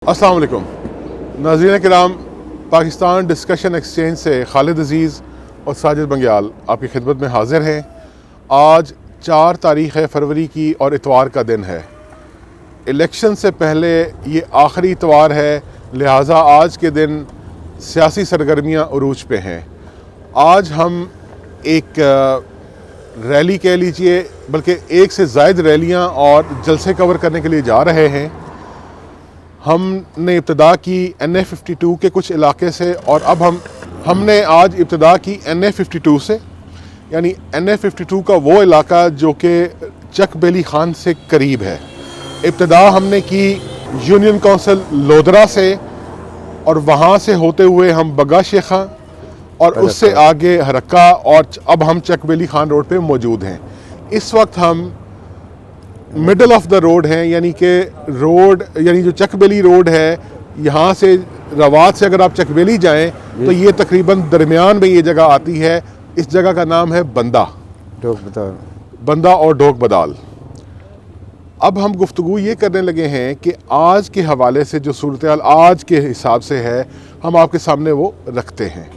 अस्सलाम वालेकुम नाज़रीन किराम, पाकिस्तान डिस्कशन एक्सचेंज से खालिद अज़ीज़ और साजिद बंग्याल आपकी खिदमत में हाज़िर हैं। आज 4 तारीख़ फरवरी की और इतवार का दिन है। इलेक्शन से पहले ये आखिरी इतवार है, लिहाजा आज के दिन सियासी सरगर्मियाँ उरूज पे हैं। आज हम एक रैली कह लीजिए, बल्कि एक से ज़ायद रैलियाँ और जलसे कवर करने के लिए जा रहे हैं। हमने इब्तिदा की NA-52 के कुछ इलाके से और अब हमने आज इब्तिदा की NA-52 से, यानी NA-52 का वो इलाका जो कि चक बेली खान से करीब है। इब्तिदा हमने की यूनियन काउंसिल लोधरा से और वहाँ से होते हुए हम बग्गा शेखा और उससे आगे हरक्का और अब हम चक बेली खान रोड पे मौजूद हैं। इस वक्त हम मिडल ऑफ द रोड हैं, यानी कि रोड यानी जो चकबेली रोड है, यहाँ से रवात से अगर आप चकबेली जाएं तो ये तकरीबन दरमियान में ये जगह आती है। इस जगह का नाम है बंदा और ढोक बदाल। अब हम गुफ्तगू ये करने लगे हैं कि आज के हवाले से जो सूरत हाल आज के हिसाब से है, हम आपके सामने वो रखते हैं।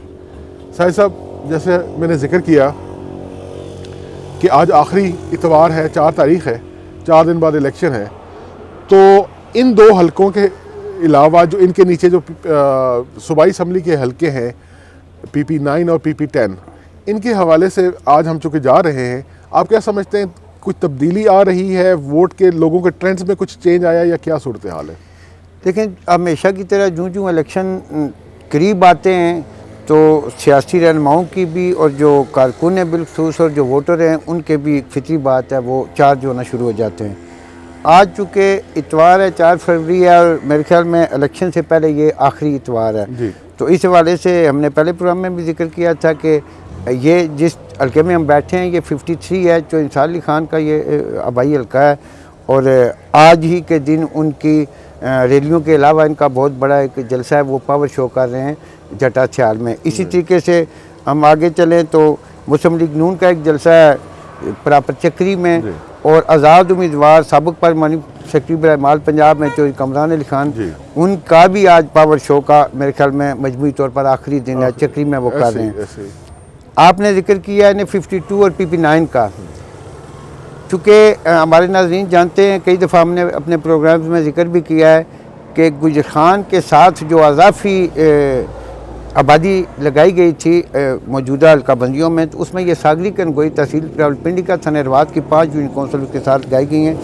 साहब, जैसे मैंने जिक्र किया कि आज आखिरी इतवार है, 4 तारीख़ है, 4 दिन बाद इलेक्शन है। तो इन 2 हलकों के अलावा जो इनके नीचे जो सूबाई असम्बली के हलके हैं, PP9 और PP10, इनके हवाले से आज हम चूँकि जा रहे हैं, आप क्या समझते हैं, कुछ तब्दीली आ रही है, वोट के लोगों के ट्रेंड्स में कुछ चेंज आया या क्या सूरत हाल है? लेकिन हमेशा की तरह जूँ इलेक्शन करीब आते हैं तो सियासी रहनुमाओं की भी और जो कारकुन हैं बिलखसूस और जो वोटर हैं उनके भी फितरी बात है, वो चार्ज होना शुरू हो जाते हैं। आज चूँकि इतवार है, 4 फरवरी है और मेरे ख्याल में इलेक्शन से पहले ये आखिरी इतवार है। तो इस हवाले से हमने पहले प्रोग्राम में भी जिक्र किया था कि ये जिस हल्के में हम बैठे हैं ये 53 है, जो इंसार अली खान का ये आबाई हल्का है। और आज ही के दिन उनकी रैलियों के अलावा इनका बहुत बड़ा एक जलसा है, वो पावर शो कर रहे हैं जटा छयाल में। इसी तरीके से हम आगे चलें तो मुस्लिम लीग नून का एक जलसा है प्रापर चक्री में, और आज़ाद उम्मीदवार साबिक पार्लिमानी सेक्रेटरी बरामाल पंजाब में जो कमरान अली खान, उनका भी आज पावर शो का मेरे ख्याल में मजमूई तौर पर आखिरी दिन है, चक्री में वो कर रहे हैं। आपने जिक्र किया है NA-52 और PP9 का। चूँकि हमारे नाज़रीन जानते हैं, कई दफ़ा हमने अपने प्रोग्राम्स में जिक्र भी किया है कि गुजर खान के साथ जो अज़ाफ़ी आबादी लगाई गई थी मौजूदा हल्का बंदियों में, तो उसमें ये सागरी कनगोई तहसील रावलपिंडी का थाना रवात की 5 यूनियन काउंसिल के साथ लगाई गई हैं।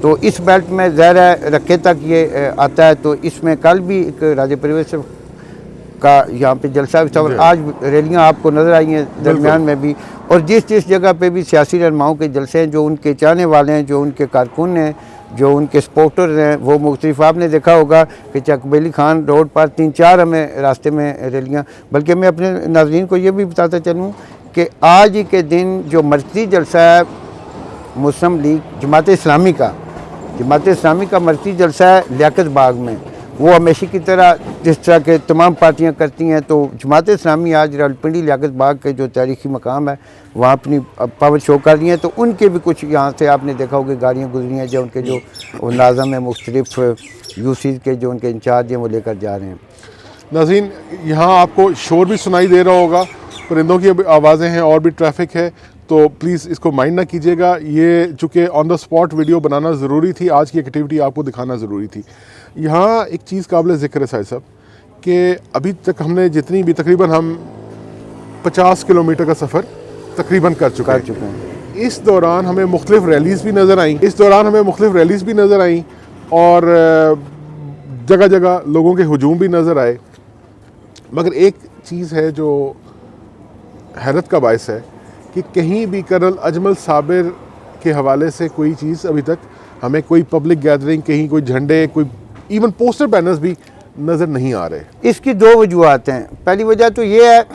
तो इस बेल्ट में ज़हर है रक्के तक ये आता है। तो इसमें कल भी एक राजा परिवेश का यहाँ पे जलसा भी था और आज रैलियाँ आपको नज़र आई हैं दरमियान में भी। और जिस जिस जगह पे भी सियासी रहनुमाओं के जलसे हैं, जो उनके चाहने वाले हैं, जो उनके कारकुन हैं, जो उनके सपोर्टर हैं, वो मुख्तलिफ, आपने देखा होगा कि चकबेली खान रोड पर 3-4 हमें रास्ते में रैलियाँ। बल्कि मैं अपने नाज़रीन को ये भी बताता चलूँ कि आज ही के दिन जो मरकज़ी जलसा है मुस्लिम लीग जमात इस्लामी का मरकज़ी जलसा है लियाकत बाग में, वो हमेशा की तरह जिस तरह के तमाम पार्टियां करती हैं। तो जमात इस्लामी आज रावलपिंडी लियाकत बाग के जो तारीख़ी मकाम है वहाँ अपनी पावर शो कर रही हैं। तो उनके भी कुछ यहाँ से आपने देखा होगा गाड़ियाँ गुजरी हैं, जो उनके जो नाज़म है मुख्तलिफ यूसीज़ के जो उनके इंचार्ज हैं वो लेकर जा रहे हैं। नाज़रीन, यहाँ आपको शोर भी सुनाई दे रहा होगा, परिंदों की आवाज़ें हैं और भी ट्रैफिक है, तो प्लीज़ इसको माइंड ना कीजिएगा। ये चूँकि ऑन द स्पॉट वीडियो बनाना ज़रूरी थी, आज की एक्टिविटी आपको दिखाना ज़रूरी थी। यहाँ एक चीज़ काबिल ज़िक्र है साहब कि अभी तक हमने जितनी भी तकरीबन हम 50 किलोमीटर का सफ़र तकरीबन कर चुके हैं। इस दौरान हमें मुख्तलिफ रैलीज़ भी नज़र आईं और जगह जगह लोगों के हुजूम भी नज़र आए। मगर एक चीज़ है जो हैरत का बायस है कि कहीं भी कर्नल अजमल साबिर के हवाले से कोई चीज़ अभी तक हमें, कोई पब्लिक गैदरिंग, कहीं कोई झंडे, कोई इवन पोस्टर बैनर्स भी नज़र नहीं आ रहे। इसकी 2 वजूहत हैं। पहली वजह तो ये है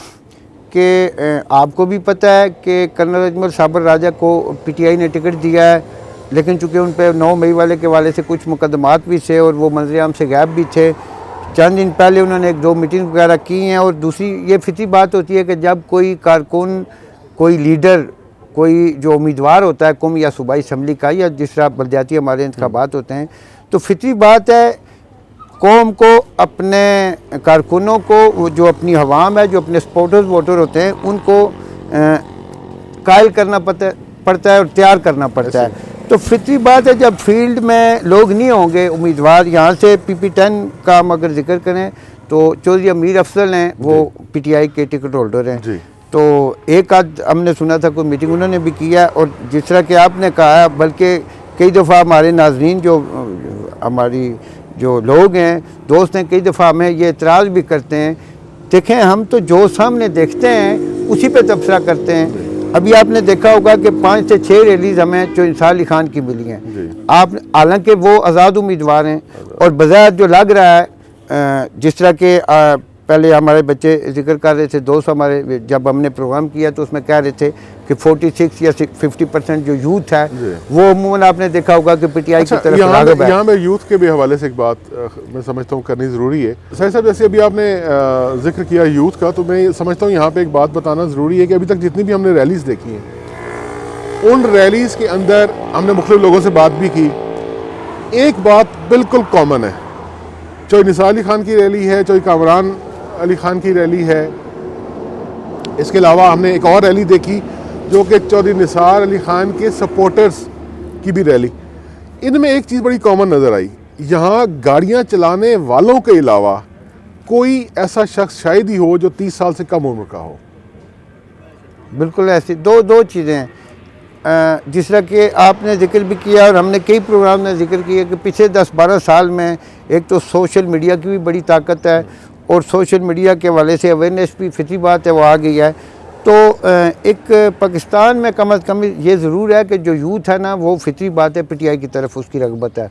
कि आपको भी पता है कि कर्नल अजमल साबिर राजा को PTI ने टिकट दिया है, लेकिन चूँकि उन पर 9 मई वाले के वाले से कुछ मुकदमात भी थे और वो मंजर-ए-आम से गायब भी थे। चंद दिन पहले उन्होंने 1-2 मीटिंग वगैरह की हैं। और दूसरी ये फितरी बात होती है कि जब कोई कारकुन, कोई लीडर, कोई जो उम्मीदवार होता है कौमी या सूबाई असम्बली का, या जिस तरह बलदियाती हमारे इंतखाबात होते हैं, तो फितरी बात है कौम को, अपने कारकुनों को, वो जो अपनी हवाम है, जो अपने सपोर्टर्स वोटर होते हैं, उनको कायल करना पड़ता है और तैयार करना पड़ता है। तो फितरी बात है, जब फील्ड में लोग नहीं होंगे उम्मीदवार, यहाँ से PP10 का हम अगर जिक्र करें तो चौधरी अमीर अफजल हैं, वो PTI के टिकट होल्डर हैं। तो एक आध हमने सुना था कोई मीटिंग उन्होंने भी किया, और जिस तरह के आपने कहा, बल्कि कई दफ़ा हमारे नाजरीन जो हमारी जो लोग हैं, दोस्त हैं, कई दफ़ा हमें ये एतराज़ भी करते हैं, देखें हम तो जो सामने देखते हैं उसी पे तबसरा करते हैं। अभी आपने देखा होगा कि 5 से 6 रैलीज़ हमें चौधरी अली खान की मिली हैं। आप, हालांकि वो आज़ाद उम्मीदवार हैं, और बज़ाहिर जो लग रहा है, जिस तरह के पहले हमारे बच्चे जिक्र कर रहे थे, दोस्त हमारे, जब हमने प्रोग्राम किया तो उसमें कह रहे थे कि 46 या 50% जो यूथ है वो अमूमन आपने देखा होगा कि PTI की तरफ राग़िब है। यहाँ मैं यूथ के भी हवाले से एक बात मैं समझता हूँ करनी ज़रूरी है। सही साहब, जैसे अभी आपने जिक्र किया यूथ का, तो मैं समझता हूँ यहाँ पे एक बात बताना ज़रूरी है कि अभी तक जितनी भी हमने रैलीज़ देखी हैं, उन रैलीज़ के अंदर हमने मुख्तलिफ लोगों से बात भी की, एक बात बिल्कुल कॉमन है, चाहे निसार अली खान की रैली है, चाहे कामरान अली खान की रैली है, इसके अलावा हमने एक और रैली देखी जो कि चौधरी निसार अली खान के सपोर्टर्स की भी रैली, इनमें एक चीज़ बड़ी कॉमन नज़र आई, यहाँ गाड़ियाँ चलाने वालों के अलावा कोई ऐसा शख्स शायद ही हो जो 30 साल से कम उम्र का हो। बिल्कुल ऐसी दो चीज़ें हैं, जिस तरह कि आपने जिक्र भी किया और हमने कई प्रोग्राम में जिक्र किया कि पिछले 10-12 साल में एक तो सोशल मीडिया की भी बड़ी ताकत है, और सोशल मीडिया के हवाले से अवेयरनेस भी फितरी बात है वो आ गई है। तो एक पाकिस्तान में कम अज़ कम ये ज़रूर है कि जो यूथ है ना, वो फितरी बात है PTI की तरफ उसकी रग़बत है।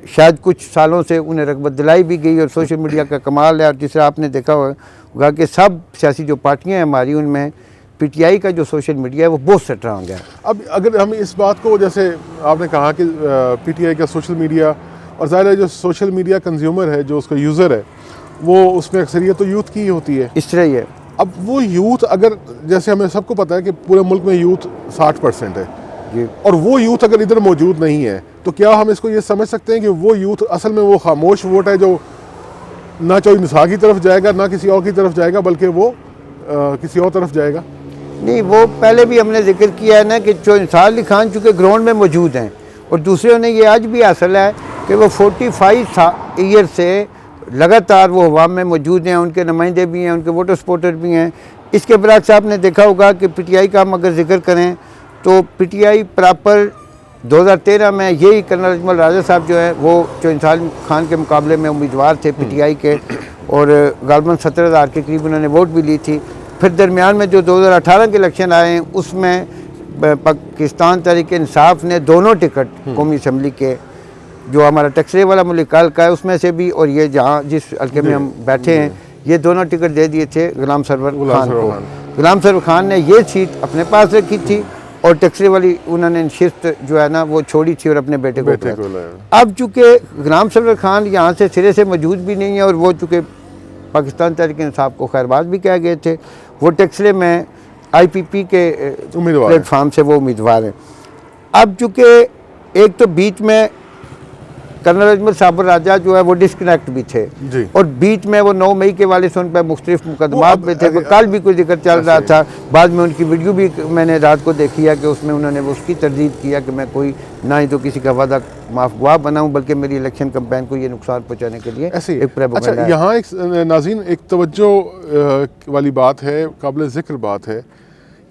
शायद कुछ सालों से उन्हें रग़बत दिलाई भी गई, और सोशल मीडिया का कमाल है। और जिस तरह आपने देखा होगा कि सब सियासी जो पार्टियाँ हैं हमारी, उनमें PTI का जो सोशल मीडिया है वो बहुत स्ट्रांग है। अब अगर हम इस बात को, जैसे आपने कहा कि PTI का सोशल मीडिया, और ज़ाहिर है जो सोशल मीडिया कंज्यूमर है, जो उसका यूज़र है, वो उसमें अक्सरियत तो यूथ की होती है, इस तरह ही है। अब वो यूथ, अगर जैसे हमें सबको पता है कि पूरे मुल्क में यूथ 60% है जी, और वो यूथ अगर इधर मौजूद नहीं है, तो क्या हम इसको ये समझ सकते हैं कि वो यूथ असल में वो खामोश वोट है जो ना चौधरी निसार की तरफ जाएगा ना किसी और की तरफ जाएगा, बल्कि वो किसी और तरफ जाएगा? नहीं, वो पहले भी हमने जिक्र किया है ना कि चौधरी निसार अली खान चूँकि ग्राउंड में मौजूद हैं, और दूसरे ने ये आज भी हासिल है कि वो 45 ईयर से लगातार वो अवाम में मौजूद हैं, उनके नुमाइंदे भी हैं, उनके वोटर सपोर्टर भी हैं। इसके बरक्स आपने देखा होगा कि PTI का हम अगर जिक्र करें तो PTI प्रॉपर 2013 में यही कर्नल अजमल राजा साहब जो है वो चौधरी निसार अली खान के मुकाबले में उम्मीदवार थे PTI के, और गालबन 17,000 के करीब उन्होंने वोट भी ली थी। फिर दरमियान में जो 2018 के इलेक्शन आए हैं, उसमें पाकिस्तान तहरीक इंसाफ ने दोनों टिकट कौमी असम्बली के, जो हमारा टक्सरे वाला मुल्क हल्का है उसमें से भी, और ये जहाँ जिस हल्के में हम बैठे हैं, ये दोनों टिकट दे दिए थे गुलाम सरवर खान को। गुलाम सरवर खान ने ये सीट अपने पास रखी थी, और टक्सरे वाली उन्होंने शिफ्ट जो है ना वो छोड़ी थी और अपने बेटे को लाया। अब चूँकि गुलाम सरवर खान यहाँ से सिरे से मौजूद भी नहीं है, और वो चूँकि पाकिस्तान तहरीक इंसाफ को खैरबाज भी कह गए थे, वो टक्सरे में IPP के प्लेटफार्म से वो उम्मीदवार हैं। अब चूँकि एक तो बीच में कर्नल अजमल साबर राजा जो है वो डिस्कनेक्ट भी थे जी। और बीच में वो 9 मई के वाले से उन पर मुख्तलिफ मुकदमात में थे। कल भी कोई जिक्र चल रहा था, बाद में उनकी वीडियो भी मैंने रात को देखी है कि उसमें उन्होंने उसकी तरदीद किया कि मैं कोई ना ही तो किसी का वादा माफ गवाह बना हूँ, बल्कि मेरी इलेक्शन कैंपेन को ये नुकसान पहुँचाने के लिए एक प्रोपेगेंडा है। यहाँ एक नाज़रीन एक तवज्जो वाली बात है, काबिल ज़िक्र बात है,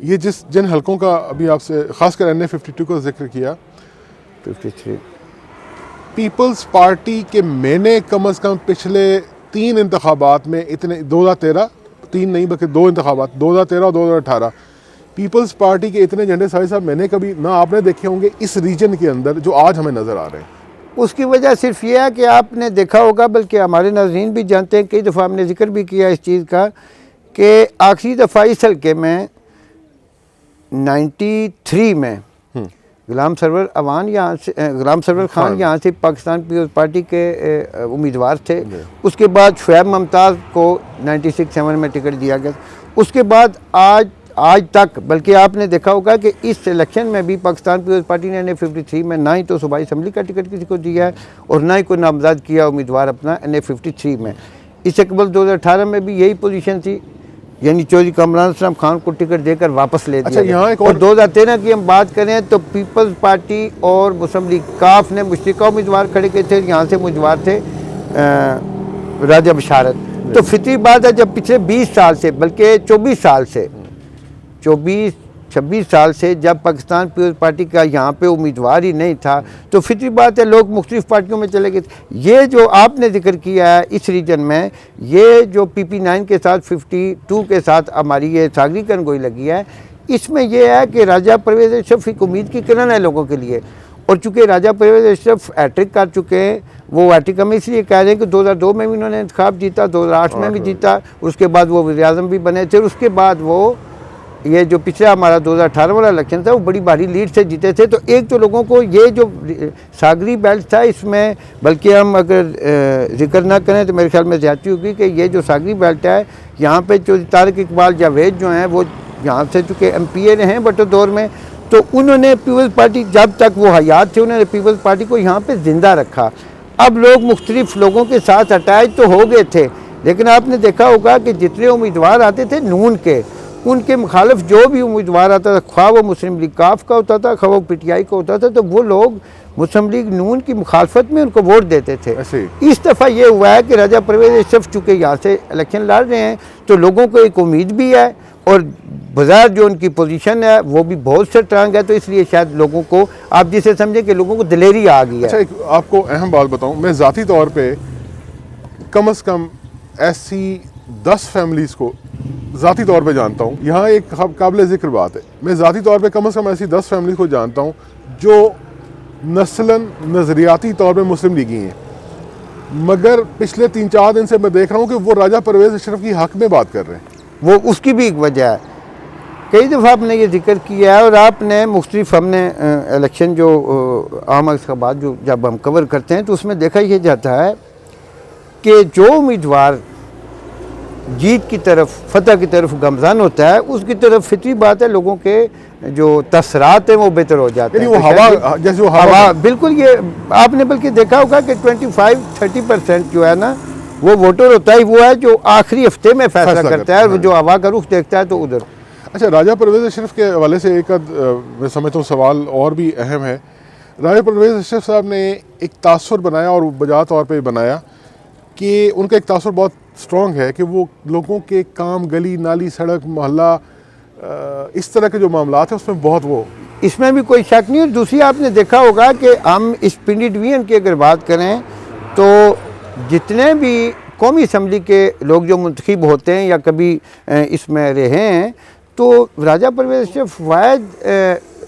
ये जिन हलकों का अभी आपसे ख़ासकर NA 52 का जिक्र किया, 53 पीपल्स पार्टी के मैंने कम अज़ कम पिछले 3 इंतखाबात में इतने 2013 3 नहीं बल्कि 2 इंतखाबात 2013 और 2018 पीपल्स पार्टी के इतने झंडे साहब मैंने कभी ना आपने देखे होंगे इस रीजन के अंदर जो आज हमें नज़र आ रहे हैं। उसकी वजह सिर्फ ये है कि आपने देखा होगा, बल्कि हमारे नाज़रीन भी जानते हैं, कई दफ़ा हमने जिक्र भी किया इस चीज़ का कि आखिरी दफ़ा इस हल्के में 93 में गुलाम सरवर अवान यहाँ से गुलाम सरवर खान यहाँ से पाकिस्तान पीपल्स पार्टी के उम्मीदवार थे। उसके बाद शुएब मुमताज़ को 96-7 में टिकट दिया गया। उसके बाद आज आज तक, बल्कि आपने देखा होगा कि इस इलेक्शन में भी पाकिस्तान पीपल्स पार्टी ने NA-53 में ना ही तो सूबाई असम्बली का टिकट किसी को दिया है और ना ही कोई नामजद किया उम्मीदवार अपना NA-53 में। इससे कबल 2018 में भी यही पोजीशन थी, यानी चौधरी कामरान इस्लाम खान को टिकट देकर वापस ले दिया। अच्छा, यहाँ एक और 2013 की हम बात करें तो पीपल्स पार्टी और मुस्लिम लीग काफ ने मुश्तरका उम्मीदवार खड़े किए थे। यहाँ से उम्मीदवार थे राजा बशारत। तो फितरी बात है, जब पिछले 20 साल से, बल्कि 24 साल से, 26 साल से जब पाकिस्तान पीपल्स पार्टी का यहाँ पे उम्मीदवार ही नहीं था, तो फितरी बात है लोग मुख्तलिफ पार्टियों में चले गए थे। ये जो आपने जिक्र किया है इस रीजन में, ये जो PP9 के साथ 52 के साथ हमारी ये सागरी कनगोई लगी है, इसमें यह है कि राजा परवेज़ अशरफ एक उम्मीद की किरण है लोगों के लिए। और चूँकि राजा परवेज़ अशरफ हैट्रिक कर चुके हैं, वो हैट्रिक हम इसलिए कह रहे हैं कि 2002 में भी उन्होंने इंतखाब जीता, 2008 में भी जीता, उसके बाद वो वज़ीर-ए-आज़म भी बने थे, और उसके बाद वो ये जो पिछला हमारा 2018 वाला इलेक्शन था वो बड़ी भारी लीड से जीते थे। तो एक तो लोगों को ये जो सागरी बेल्ट था इसमें, बल्कि हम अगर जिक्र ना करें तो मेरे ख्याल में ज़्यादती होगी कि ये जो सागरी बेल्ट है, यहाँ पे जो तारिक इकबाल जावेद जो हैं वो यहाँ से चूँकि MPA रहे हैं बट दौर में, तो उन्होंने पीपल्स पार्टी जब तक वो हयात थे उन्होंने पीपल्स पार्टी को यहाँ पर ज़िंदा रखा। अब लोग मुख्तलिफ लोगों के साथ अटैच तो हो गए थे, लेकिन आपने देखा होगा कि जितने उम्मीदवार आते थे नून के, उनके मुखालिफ जो भी उम्मीदवार आता था, ख्वाह वो मुस्लिम लीग काफ का होता था, ख्वाह वो PTI का होता था, तो वो लोग मुस्लिम लीग नून की मुखालफत में उनको वोट देते थे। इस दफ़ा ये हुआ है कि राजा परवेज़ अशरफ चूँकि यहाँ से इलेक्शन लड़ रहे हैं, तो लोगों को एक उम्मीद भी है और बाजार जो उनकी पोजीशन है वो भी बहुत स्ट्रांग है, तो इसलिए शायद लोगों को, आप जिसे समझें कि लोगों को दिलेरी आ गई है। अच्छा, एक आपको अहम बात बताऊँ, मैं ज़ाती तौर पर कम अज़ कम ऐसी 10 फैमिलीज़ को ज़ाती तौर पे जानता हूँ। यहाँ एक काबिल ज़िक्र बात है, मैं ज़ाती तौर पे कम से कम ऐसी 10 फैमिली को जानता हूँ जो नस्लन नज़रियाती तौर पे मुस्लिम लीगी हैं, मगर पिछले 3-4 दिन से मैं देख रहा हूँ कि वो राजा परवेज़ अशरफ की हक़ में बात कर रहे हैं। वो उसकी भी एक वजह है, कई दफ़ा आपने ये जिक्र किया है और आपने मुख्तलिफ, हमने इलेक्शन जो आम इंतखाबात जो जब हम कवर करते हैं तो उसमें देखा यह जाता है कि जो उम्मीदवार जीत की तरफ, फतह की तरफ गमज़न होता है, उसकी तरफ फितरी बात है लोगों के जो तसरात हैं वो बेहतर हो जाते हैं। वो हवा, जैसे वो हवा, बिल्कुल, ये आपने बल्कि देखा होगा कि 25-30% जो है ना वो वोटर होता है, वो है जो आखिरी हफ्ते में फैसला करता है, और जो हवा का रुख देखता है तो उधर। अच्छा, राजा परवेज़ अशरफ के हवाले से एक मैं समझता हूँ सवाल और भी अहम है। राजा परवेज़ अशरफ साहब ने एक तासुर बनाया, और बजा तौर पर बनाया कि उनका एक तासुर बहुत स्ट्रॉन्ग है कि वो लोगों के काम, गली नाली, सड़क, मोहल्ला, इस तरह के जो मामलात हैं उसमें बहुत, वो इसमें भी कोई शक नहीं। और दूसरी आपने देखा होगा कि हम इस पिंडी डिवीजन की अगर बात करें तो जितने भी कौमी असम्बली के लोग जो मुंतखब होते हैं या कभी इसमें रहे हैं, तो राजा परवेज़ अशरफ वाहिद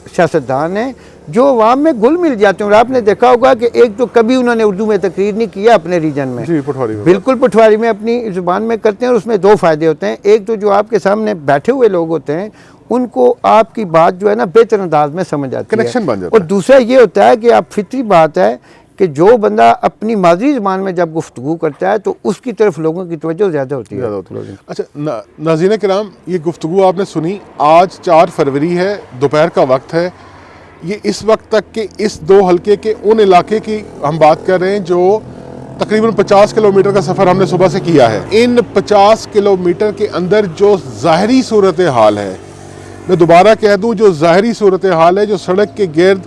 सियासतदान हैं जो अवाम में घुल मिल जाते हैं। और आपने देखा होगा कि एक तो कभी उन्होंने उर्दू में तकरीर नहीं किया अपने रीजन में, जी, पटवारी में, बिल्कुल पटवारी में अपनी ज़ुबान में करते हैं। और उसमें 2 फ़ायदे होते हैं, एक तो जो आपके सामने बैठे हुए लोग होते हैं उनको आपकी बात जो है ना बेहतर अंदाज में समझ आती है, कनेक्शन बन जाता है। और दूसरा ये होता है कि आप फितरी बात है कि जो बंदा अपनी मादरी ज़बान में जब गुफ्तगू करता है तो उसकी तरफ लोगों की तवज्जो ज़्यादा होती है। अच्छा, नाज़रीन किराम, ये गुफ्तगू आपने सुनी। आज 4 फरवरी है, दोपहर का वक्त है। ये इस वक्त तक के इस 2 हल्के के उन इलाके की हम बात कर रहे हैं जो तकरीबन 50 किलोमीटर का सफ़र हमने सुबह से किया है। इन 50 किलोमीटर के अंदर जो ज़ाहरी सूरत हाल है, मैं दोबारा कह दूं, जो ज़ाहरी सूरत हाल है, जो सड़क के गिर्द,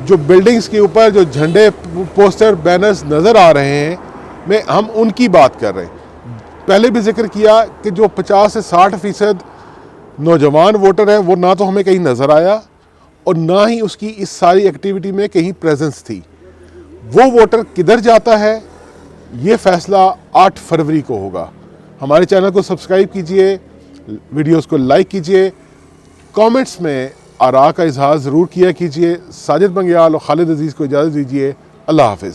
जो बिल्डिंग्स के ऊपर जो झंडे, पोस्टर, बैनर्स नज़र आ रहे हैं, हम उनकी बात कर रहे हैं। पहले भी जिक्र किया कि जो 50 से 60% नौजवान वोटर है वो ना तो हमें कहीं नज़र आया और ना ही उसकी इस सारी एक्टिविटी में कहीं प्रेजेंस थी। वो वोटर किधर जाता है ये फ़ैसला 8 फरवरी को होगा। हमारे चैनल को सब्सक्राइब कीजिए, वीडियोस को लाइक कीजिए, कमेंट्स में आरा का इजहार ज़रूर किया कीजिए। साजिद बंगियाल और खालिद अजीज़ को इजाज़त दीजिए। अल्लाह हाफ़िज़।